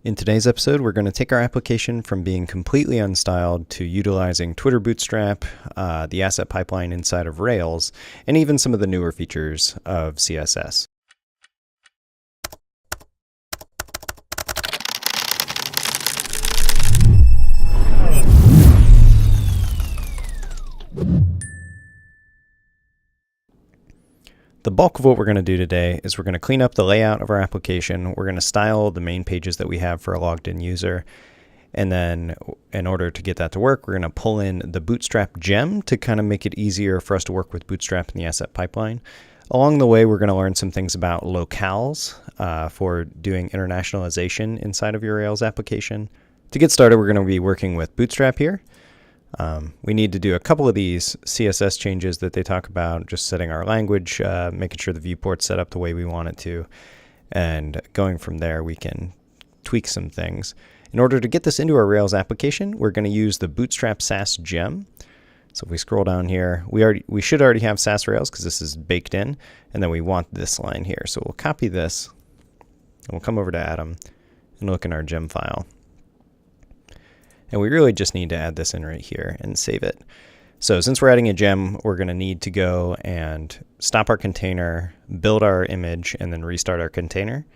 In today's episode, we're going to take our application from being completely unstyled to utilizing Twitter Bootstrap, the asset pipeline inside of Rails, and even some of the newer features of CSS. The bulk of what we're going to do today is we're going to clean up the layout of our application. We're going to style the main pages that we have for a logged in user. And then in order to get that to work, we're going to pull in the Bootstrap gem to kind of make it easier for us to work with Bootstrap in the asset pipeline. Along the way, we're going to learn some things about locales for doing internationalization inside of your Rails application. To get started, we're going to be working with Bootstrap here. We need to do a couple of these CSS changes that they talk about, just setting our language, making sure the viewport's set up the way we want it to, and going from there we can tweak some things. In order to get this into our Rails application, we're going to use the Bootstrap Sass gem. So if we scroll down here, we should already have Sass Rails because this is baked in, and then we want this line here. So we'll copy this, and we'll come over to Atom and look in our gem file. And we really just need to add this in right here and save it. So since we're adding a gem, we're going to need to go and stop our container, build our image, and then restart our container.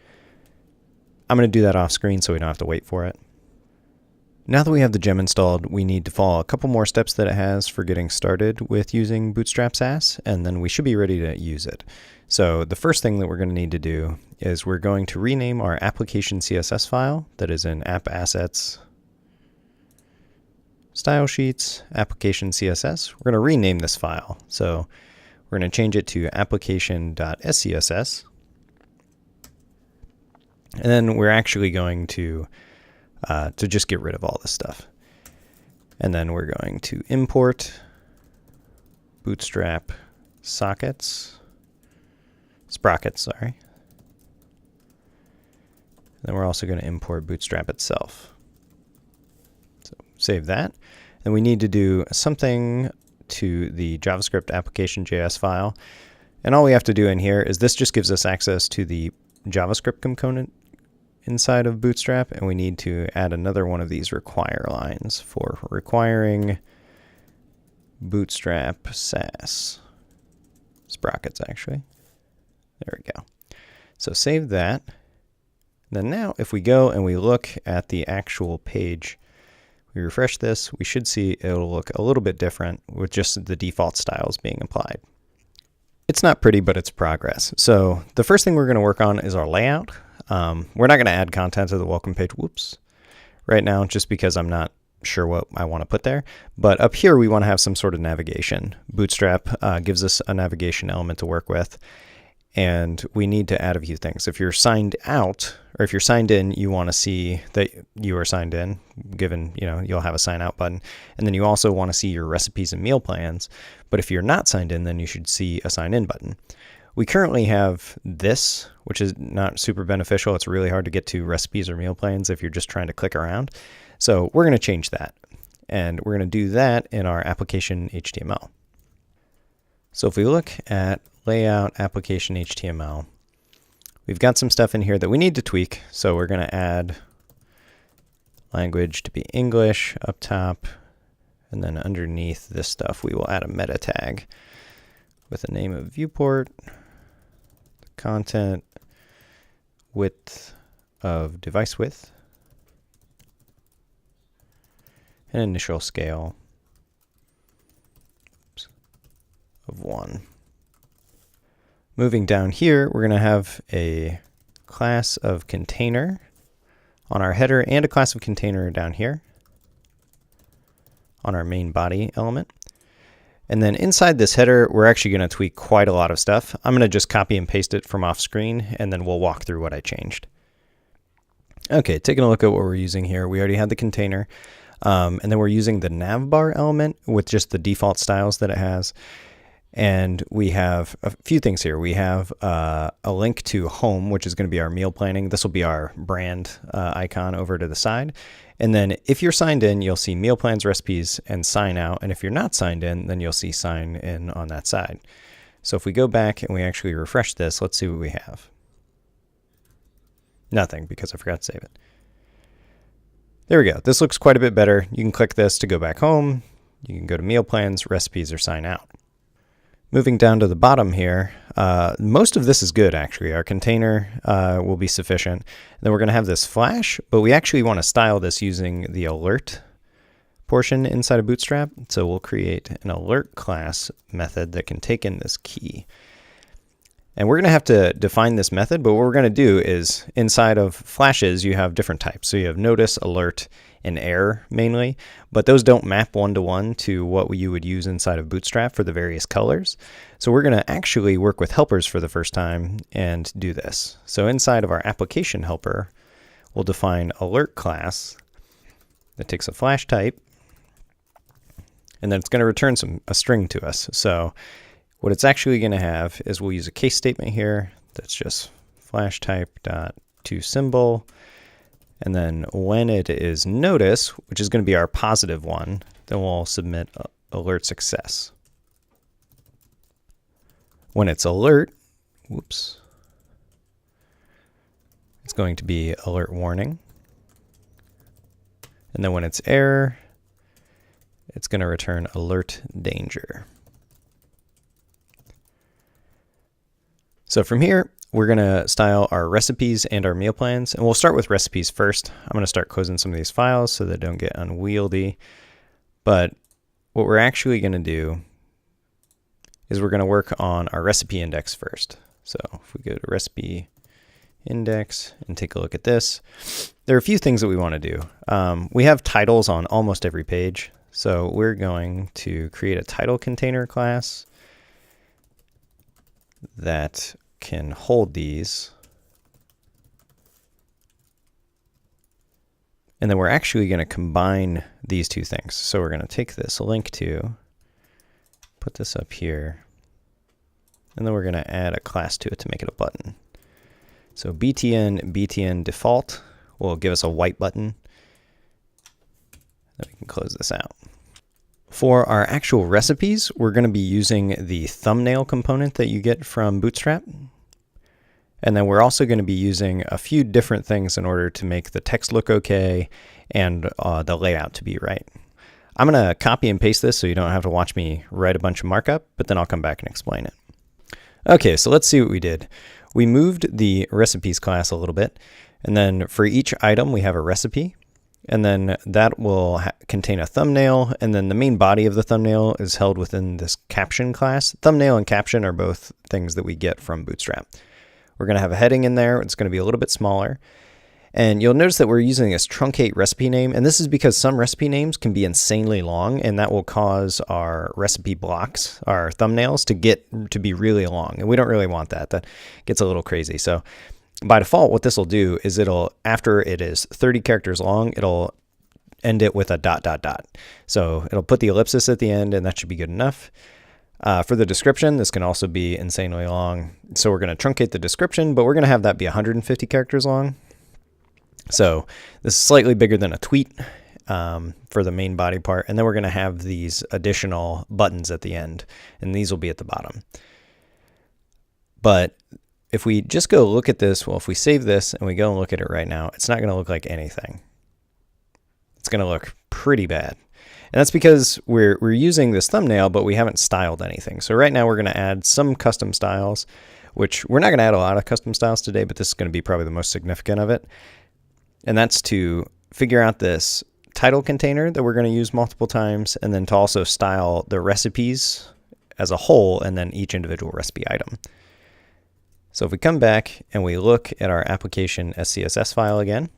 I'm going to do that off screen so we don't have to wait for it. Now that we have the gem installed, we need to follow a couple more steps that it has for getting started with using Bootstrap Sass, and then we should be ready to use it. So the first thing that we're going to need to do is we're going to rename our application CSS file that is in app assets, style sheets, application CSS. We're going to rename this file. So we're going to change it to application.scss. And then we're actually going to just get rid of all this stuff. And then we're going to import Bootstrap sprockets. And then we're also going to import Bootstrap itself. So save that. And we need to do something to the JavaScript application.js file. And all we have to do in here is this just gives us access to the JavaScript component inside of Bootstrap, and we need to add another one of these require lines for requiring Bootstrap Sass sprockets, actually. There we go. So save that. Then now if we go and we look at the actual page, we refresh this, we should see it'll look a little bit different with just the default styles being applied. It's not pretty, but it's progress. So the first thing we're going to work on is our layout. We're not going to add content to the welcome page, right now, just because I'm not sure what I want to put there. But up here, we want to have some sort of navigation. Bootstrap gives us a navigation element to work with. And we need to add a few things. If you're signed out, or if you're signed in, you want to see that you are signed in, given, you'll have a sign out button. And then you also want to see your recipes and meal plans. But if you're not signed in, then you should see a sign in button. We currently have this, which is not super beneficial. It's really hard to get to recipes or meal plans if you're just trying to click around. So we're going to change that. And we're going to do that in our application HTML. So if we look at layout application HTML, we've got some stuff in here that we need to tweak. So we're going to add language to be English up top. And then underneath this stuff, we will add a meta tag with a name of viewport, content, width of device width, and initial scale of 1. Moving down here, we're going to have a class of container on our header and a class of container down here on our main body element. And then inside this header, we're actually going to tweak quite a lot of stuff. I'm going to just copy and paste it from off screen, and then we'll walk through what I changed. Okay, taking a look at what we're using here. We already had the container, and then we're using the navbar element with just the default styles that it has. And we have a few things here. We have a link to home, which is going to be our meal planning. This will be our brand icon over to the side. And then if you're signed in, you'll see meal plans, recipes, and sign out. And if you're not signed in, then you'll see sign in on that side. So if we go back and we actually refresh this, let's see what we have. Nothing, because I forgot to save it. There we go. This looks quite a bit better. You can click this to go back home. You can go to meal plans, recipes, or sign out. Moving down to the bottom here, most of this is good actually. Our container will be sufficient. And then we're going to have this flash, but we actually want to style this using the alert portion inside of Bootstrap. So we'll create an alert class method that can take in this key. And we're going to have to define this method, but what we're going to do is inside of flashes, you have different types. So you have notice, alert, and error mainly, but those don't map one-to-one to what you would use inside of Bootstrap for the various colors. So we're going to actually work with helpers for the first time and do this. So inside of our application helper, we'll define alert class that takes a flash type, and then it's going to return a string to us. So what it's actually going to have is we'll use a case statement here that's just flash type dot to symbol. And then when it is notice, which is going to be our positive one, then we'll submit alert success. When it's alert, whoops, it's going to be alert warning. And then when it's error, it's going to return alert danger. So from here, we're going to style our recipes and our meal plans. And we'll start with recipes first. I'm going to start closing some of these files so they don't get unwieldy. But what we're actually going to do is we're going to work on our recipe index first. So if we go to recipe index and take a look at this, there are a few things that we want to do. We have titles on almost every page. So we're going to create a title container class that can hold these. And then we're actually going to combine these two things. So we're going to take this link to, put this up here, and then we're going to add a class to it to make it a button. So btn default will give us a white button. Then we can close this out. For our actual recipes, we're going to be using the thumbnail component that you get from Bootstrap. And then we're also going to be using a few different things in order to make the text look okay and the layout to be right. I'm going to copy and paste this so you don't have to watch me write a bunch of markup, but then I'll come back and explain it. Okay, so let's see what we did. We moved the recipes class a little bit, and then for each item we have a recipe. And then that will contain a thumbnail, and then the main body of the thumbnail is held within this caption class. Thumbnail and caption are both things that we get from Bootstrap. We're going to have a heading in there. It's going to be a little bit smaller. And you'll notice that we're using this truncate recipe name, and this is because some recipe names can be insanely long, and that will cause our recipe blocks, our thumbnails, to be really long, and we don't really want that. That gets a little crazy. So by default, what this will do is after it is 30 characters long, it'll end it with a ... So it'll put the ellipsis at the end, and that should be good enough. For the description, this can also be insanely long. So we're going to truncate the description, but we're going to have that be 150 characters long. So this is slightly bigger than a tweet for the main body part. And then we're going to have these additional buttons at the end, and these will be at the bottom. But if we just go look at this, well, if we save this and we go and look at it right now, it's not going to look like anything. It's going to look pretty bad. And that's because we're using this thumbnail, but we haven't styled anything. So right now we're going to add some custom styles, which we're not going to add a lot of custom styles today, but this is going to be probably the most significant of it. And that's to figure out this title container that we're going to use multiple times, and then to also style the recipes as a whole, and then each individual recipe item. So if we come back and we look at our application SCSS file again,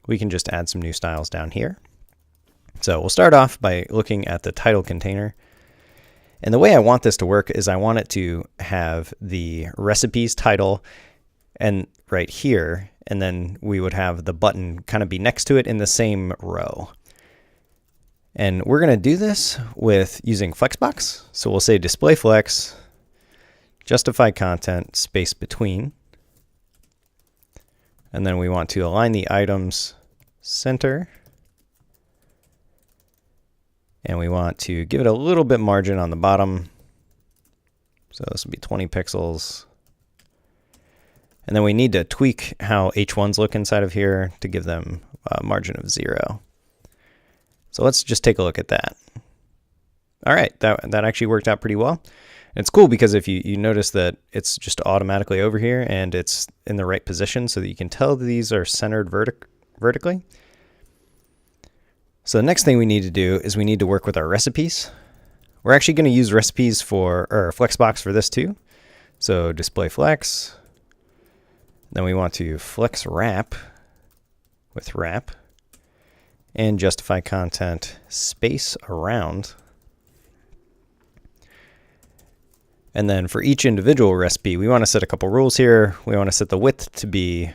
we can just add some new styles down here. So we'll start off by looking at the title container. And the way I want this to work is I want it to have the recipes title and right here, and then we would have the button kind of be next to it in the same row. And we're going to do this with using Flexbox. So we'll say display flex, justify content, space between. And then we want to align the items center. And we want to give it a little bit margin on the bottom. So this will be 20 pixels. And then we need to tweak how H1s look inside of here to give them a margin of 0. So let's just take a look at that. All right, that actually worked out pretty well. And it's cool because if you notice that it's just automatically over here and it's in the right position so that you can tell that these are centered vertically. So the next thing we need to do is we need to work with our recipes. We're actually going to use recipes for, or flexbox for this too. So display flex. Then we want to flex wrap with wrap and justify content space around. And then for each individual recipe, we want to set a couple rules here. We want to set the width to be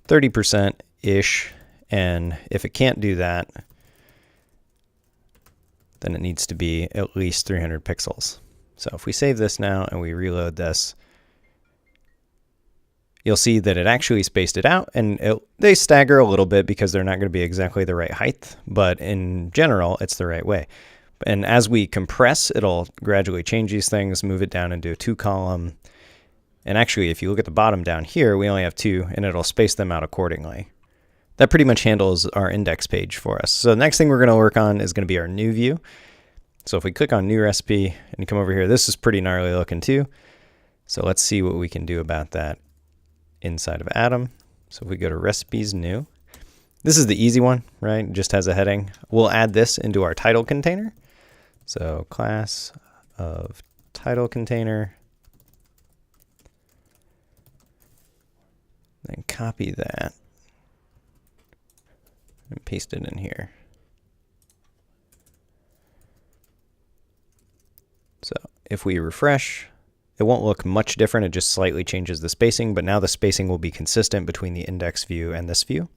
30%-ish. And if it can't do that, then it needs to be at least 300 pixels. So if we save this now and we reload this, you'll see that it actually spaced it out, and they stagger a little bit because they're not going to be exactly the right height, but in general, it's the right way. And as we compress, it'll gradually change these things, move it down into a 2-column. And actually, if you look at the bottom down here, we only have 2, and it'll space them out accordingly. That pretty much handles our index page for us. So the next thing we're going to work on is going to be our new view. So if we click on new recipe and come over here, this is pretty gnarly looking too. So let's see what we can do about that inside of Atom. So if we go to recipes new, this is the easy one, right? It just has a heading. We'll add this into our title container. So class of title container, then copy that and paste it in here. So if we refresh, it won't look much different. It just slightly changes the spacing, but now the spacing will be consistent between the index view and this view.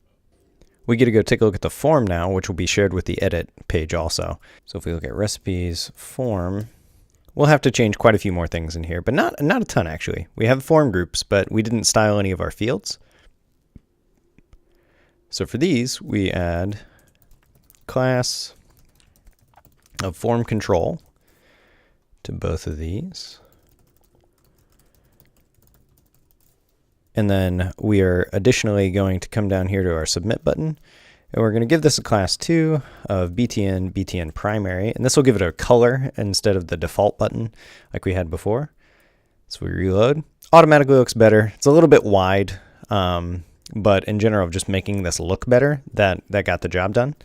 We get to go take a look at the form now, which will be shared with the edit page also. So if we look at recipes, form, we'll have to change quite a few more things in here, but not a ton actually. We have form groups, but we didn't style any of our fields. So for these, we add class of form control to both of these. And then we are additionally going to come down here to our submit button, and we're going to give this a class 2 of btn primary, and this will give it a color instead of the default button like we had before. So we reload. Automatically looks better. It's a little bit wide, but in general, just making this look better, that got the job done.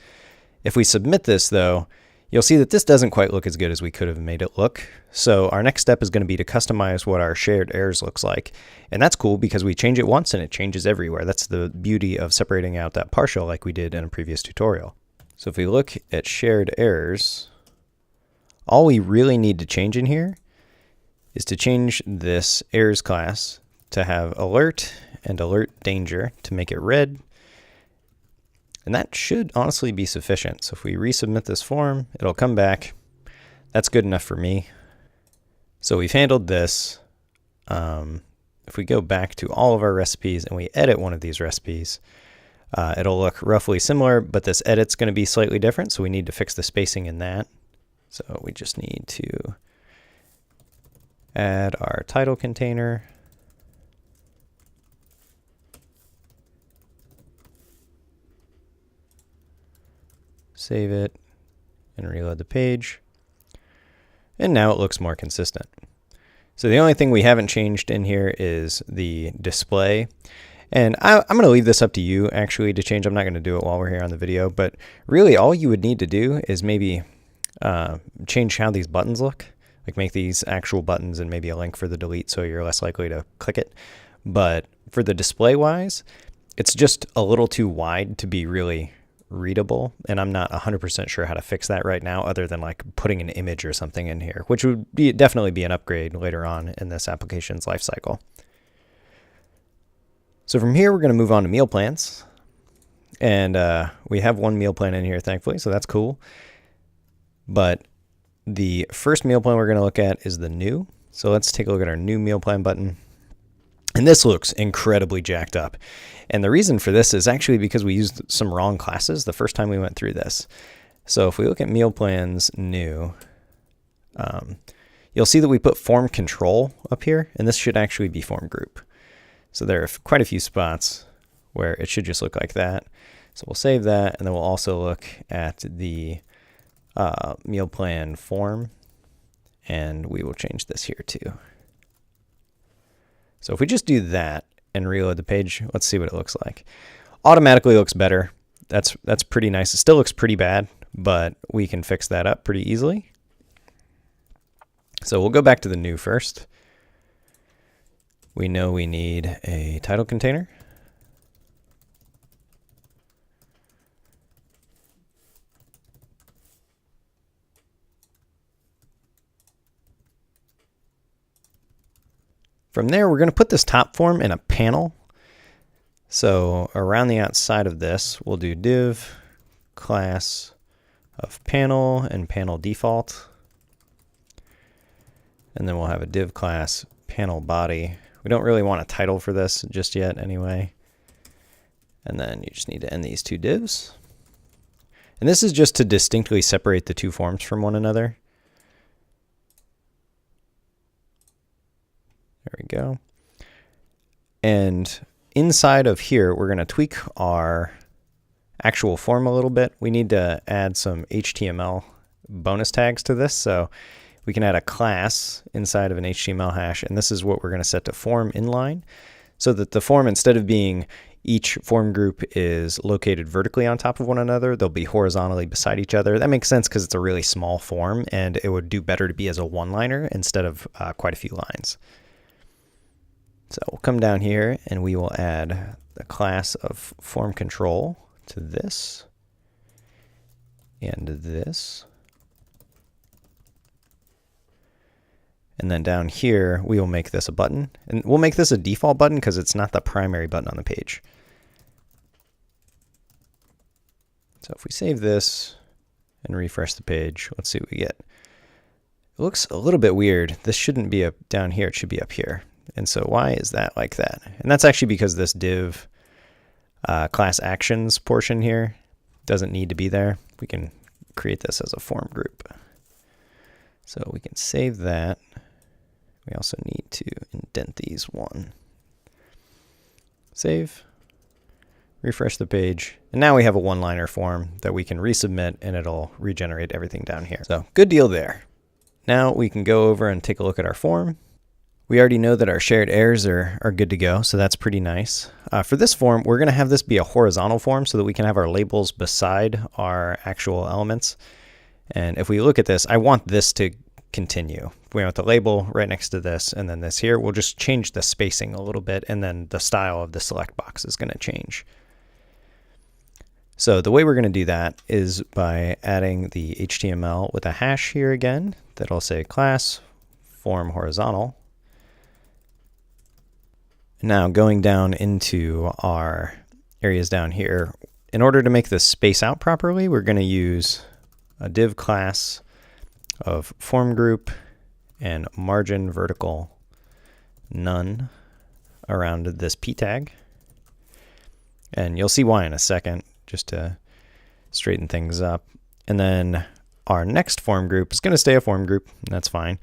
If we submit this though, you'll see that this doesn't quite look as good as we could have made it look. So our next step is going to be to customize what our shared errors looks like. And that's cool because we change it once and it changes everywhere. That's the beauty of separating out that partial like we did in a previous tutorial. So if we look at shared errors, all we really need to change in here is to change this errors class to have alert and alert danger to make it red. And that should honestly be sufficient. So if we resubmit this form, it'll come back. That's good enough for me. So we've handled this. If we go back to all of our recipes and we edit one of these recipes, it'll look roughly similar, but this edit's going to be slightly different. So we need to fix the spacing in that. So we just need to add our title container. Save it and reload the page. And now it looks more consistent. So the only thing we haven't changed in here is the display. And I'm going to leave this up to you actually to change. I'm not going to do it while we're here on the video, but really all you would need to do is maybe change how these buttons look, like make these actual buttons and maybe a link for the delete so you're less likely to click it. But for the display wise, it's just a little too wide to be really readable, and I'm not 100% sure how to fix that right now other than like putting an image or something in here, which would definitely be an upgrade later on in this application's lifecycle. So from here, we're going to move on to meal plans, and we have one meal plan in here, thankfully, so that's cool. But the first meal plan we're going to look at is the new. So let's take a look at our new meal plan button. And this looks incredibly jacked up. And the reason for this is actually because we used some wrong classes the first time we went through this. So if we look at meal plans new, you'll see that we put form control up here, and this should actually be form group. So there are quite a few spots where it should just look like that. So we'll save that, and then we'll also look at the meal plan form, and we will change this here too. So if we just do that and reload the page, let's see what it looks like. Automatically looks better. That's pretty nice. It still looks pretty bad, but we can fix that up pretty easily. So we'll go back to the new first. We know we need a title container. From there, we're going to put this top form in a panel. So around the outside of this, we'll do div class of panel and panel default. And then we'll have a div class panel body. We don't really want a title for this just yet anyway. And then you just need to end these two divs. And this is just to distinctly separate the two forms from one another. There we go. And inside of here, we're going to tweak our actual form a little bit. We need to add some HTML bonus tags to this. So we can add a class inside of an HTML hash, and this is what we're going to set to form inline, so that the form, instead of being each form group is located vertically on top of one another, they'll be horizontally beside each other. That makes sense because it's a really small form, and it would do better to be as a one-liner instead of quite a few lines. So we'll come down here, and we will add the class of form control to this and this. And then down here, we will make this a button. And we'll make this a default button because it's not the primary button on the page. So if we save this and refresh the page, let's see what we get. It looks a little bit weird. This shouldn't be up down here. It should be up here. And so why is that like that? And that's actually because this div class actions portion here doesn't need to be there. We can create this as a form group. So we can save that. We also need to indent these one. Save, refresh the page, and now we have a one-liner form that we can resubmit, and it'll regenerate everything down here. So good deal there. Now we can go over and take a look at our form. We already know that our shared errors are good to go, so that's pretty nice. For this form, we're going to have this be a horizontal form so that we can have our labels beside our actual elements. And if we look at this, I want this to continue. We want the label right next to this, and then this here. We'll just change the spacing a little bit, and then the style of the select box is going to change. So the way we're going to do that is by adding the HTML with a hash here again. That'll say class form horizontal. Now going down into our areas down here, in order to make this space out properly, we're going to use a div class of form group and margin vertical none around this p tag. And you'll see why in a second, just to straighten things up. And then our next form group is going to stay a form group, and that's fine.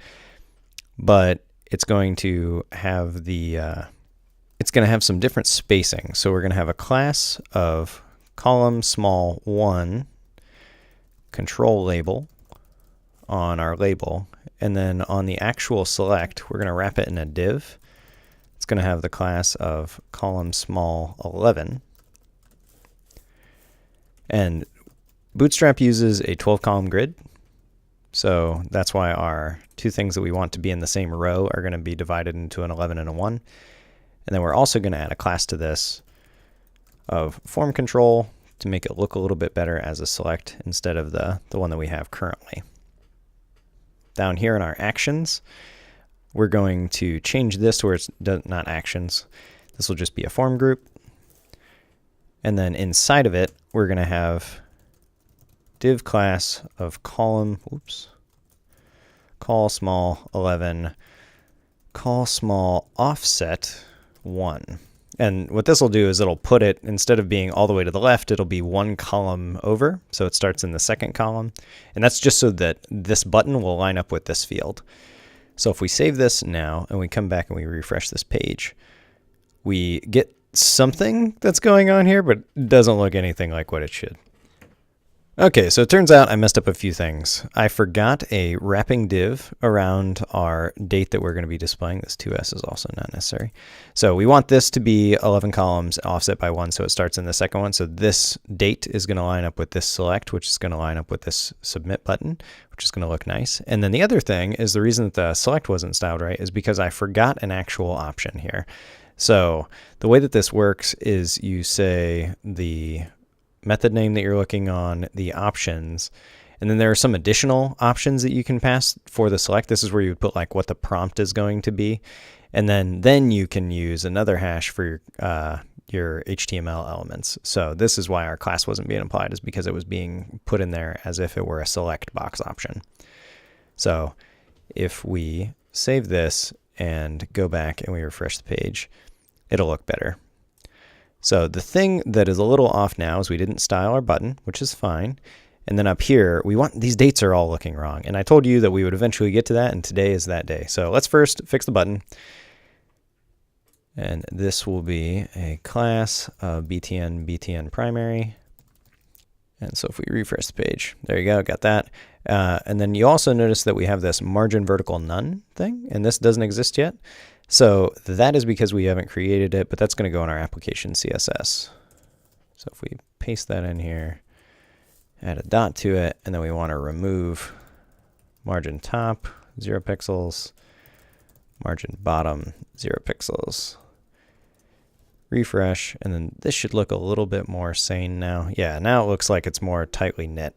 But it's going to have some different spacing. So we're going to have a class of column small 1 control label on our label, and then on the actual select, we're going to wrap it in a div. It's going to have the class of column small 11. And Bootstrap uses a 12-column grid, so that's why our two things that we want to be in the same row are going to be divided into an 11 and a 1. And then we're also going to add a class to this of form control to make it look a little bit better as a select instead of the one that we have currently. Down here in our actions, we're going to change this to where it's not actions. This will just be a form group. And then inside of it, we're going to have div class of column, call small 11, call small offset 1. And what this will do is it'll put it, instead of being all the way to the left, it'll be one column over. So it starts in the second column. And that's just so that this button will line up with this field. So if we save this now and we come back and we refresh this page, we get something that's going on here, but it doesn't look anything like what it should. Okay, so it turns out I messed up a few things. I forgot a wrapping div around our date that we're going to be displaying. This 2s is also not necessary. So we want this to be 11 columns offset by 1, so it starts in the second one. So this date is going to line up with this select, which is going to line up with this submit button, which is going to look nice. And then the other thing is the reason that the select wasn't styled right is because I forgot an actual option here. So the way that this works is you say the method name that you're looking on, the options, and then there are some additional options that you can pass for the select. This is where you would put like what the prompt is going to be, and then you can use another hash for your HTML elements. So this is why our class wasn't being applied, is because it was being put in there as if it were a select box option. So if we save this and go back and we refresh the page, it'll look better. So the thing that is a little off now is we didn't style our button, which is fine. And then up here, these dates are all looking wrong. And I told you that we would eventually get to that, and today is that day. So let's first fix the button. And this will be a class of btn primary. And so if we refresh the page, there you go, got that. And then you also notice that we have this margin vertical none thing, and this doesn't exist yet. So that is because we haven't created it, but that's going to go in our application CSS. So if we paste that in here, add a dot to it, and then we want to remove margin top, 0 pixels, margin bottom, 0 pixels. Refresh, and then this should look a little bit more sane now. Yeah, now it looks like it's more tightly knit.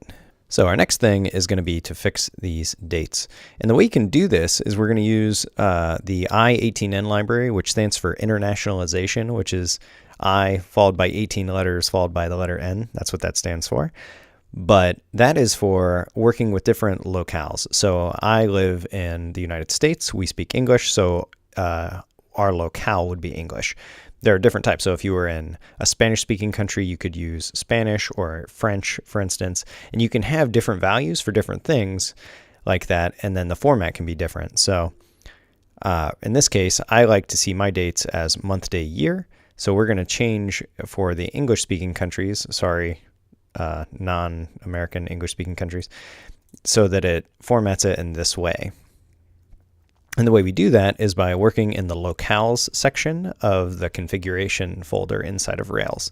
So our next thing is going to be to fix these dates. And the way you can do this is we're going to use the I18N library, which stands for internationalization, which is I followed by 18 letters followed by the letter N. That's what that stands for. But that is for working with different locales. So I live in the United States. We speak English, so our locale would be English. There are different types. So if you were in a Spanish-speaking country, you could use Spanish or French, for instance, and you can have different values for different things like that, and then the format can be different. So in this case, I like to see my dates as month, day, year. So we're going to change for the English-speaking countries, non-American English-speaking countries, so that it formats it in this way. And the way we do that is by working in the locales section of the configuration folder inside of Rails.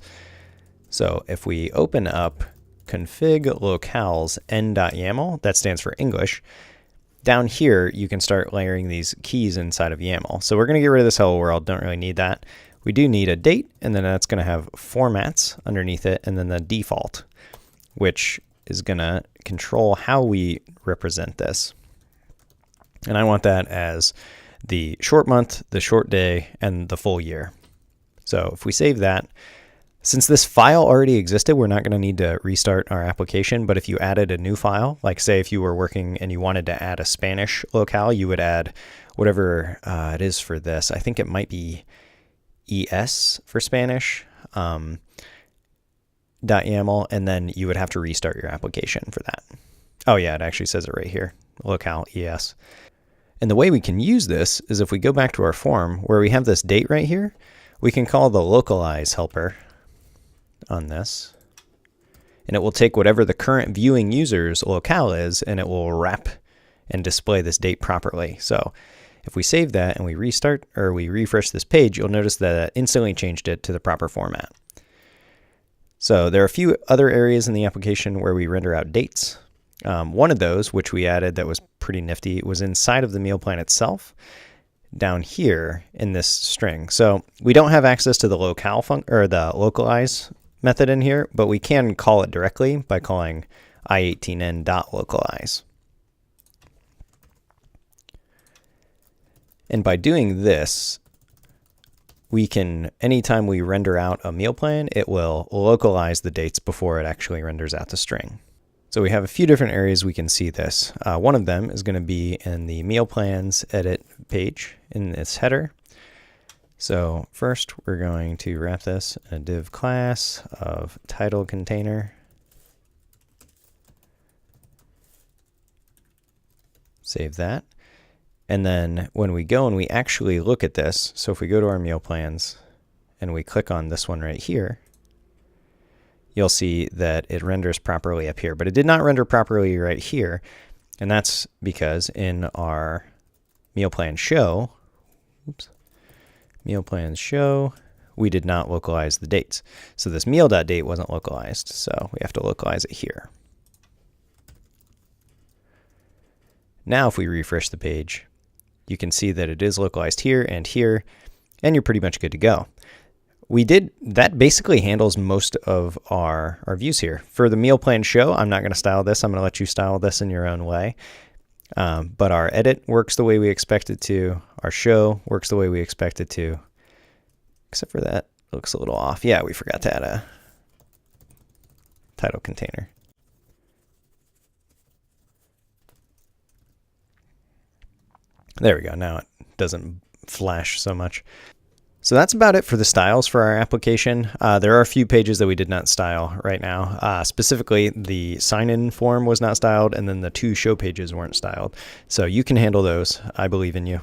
So if we open up config locales n.yaml, that stands for English, down here you can start layering these keys inside of YAML. So we're going to get rid of this hello world, don't really need that. We do need a date, and then that's going to have formats underneath it, and then the default, which is going to control how we represent this. And I want that as the short month, the short day, and the full year. So if we save that, since this file already existed, we're not going to need to restart our application. But if you added a new file, like say if you were working and you wanted to add a Spanish locale, you would add whatever it is for this. I think it might be ES for Spanish, .yaml, and then you would have to restart your application for that. Oh yeah, it actually says it right here, locale ES. And the way we can use this is if we go back to our form where we have this date right here, we can call the localize helper on this, and it will take whatever the current viewing user's locale is, and it will wrap and display this date properly. So if we save that and we restart or we refresh this page, you'll notice that it instantly changed it to the proper format. So there are a few other areas in the application where we render out dates. One of those, which we added that was pretty nifty, was inside of the meal plan itself, down here in this string. So we don't have access to the locale or the localize method in here, but we can call it directly by calling i18n.localize. And by doing this, we can, anytime we render out a meal plan, it will localize the dates before it actually renders out the string. So we have a few different areas we can see this. One of them is going to be in the meal plans edit page in this header. So first we're going to wrap this in a div class of title container. Save that. And then when we go and we actually look at this, so if we go to our meal plans and we click on this one right here, you'll see that it renders properly up here, but it did not render properly right here. And that's because in our meal plan show, meal plans show, we did not localize the dates. So this meal.date wasn't localized, so we have to localize it here. Now if we refresh the page, you can see that it is localized here, and you're pretty much good to go. That basically handles most of our views here. For the meal plan show, I'm not going to style this. I'm going to let you style this in your own way. But our edit works the way we expect it to. Our show works the way we expect it to. Except for that, it looks a little off. Yeah, we forgot to add a title container. There we go. Now it doesn't flash so much. So that's about it for the styles for our application. There are a few pages that we did not style right now. Specifically, the sign-in form was not styled, and then the 2 show pages weren't styled. So you can handle those. I believe in you.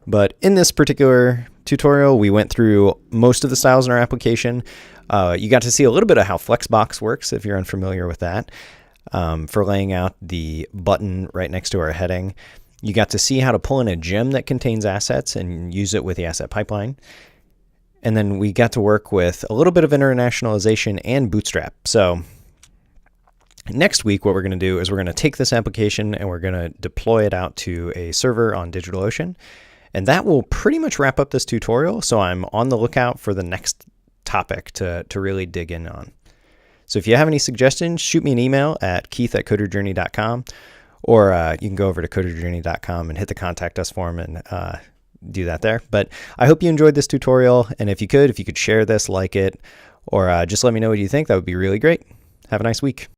But in this particular tutorial, we went through most of the styles in our application. You got to see a little bit of how Flexbox works if you're unfamiliar with that, for laying out the button right next to our heading. You got to see how to pull in a gem that contains assets and use it with the asset pipeline. And then we got to work with a little bit of internationalization and Bootstrap. So next week, what we're going to do is we're going to take this application and we're going to deploy it out to a server on DigitalOcean. And that will pretty much wrap up this tutorial. So I'm on the lookout for the next topic to really dig in on. So if you have any suggestions, shoot me an email at keith@coderjourney.com. Or you can go over to CoderJourney.com and hit the contact us form and do that there. But I hope you enjoyed this tutorial. And if you could share this, like it, or just let me know what you think, that would be really great. Have a nice week.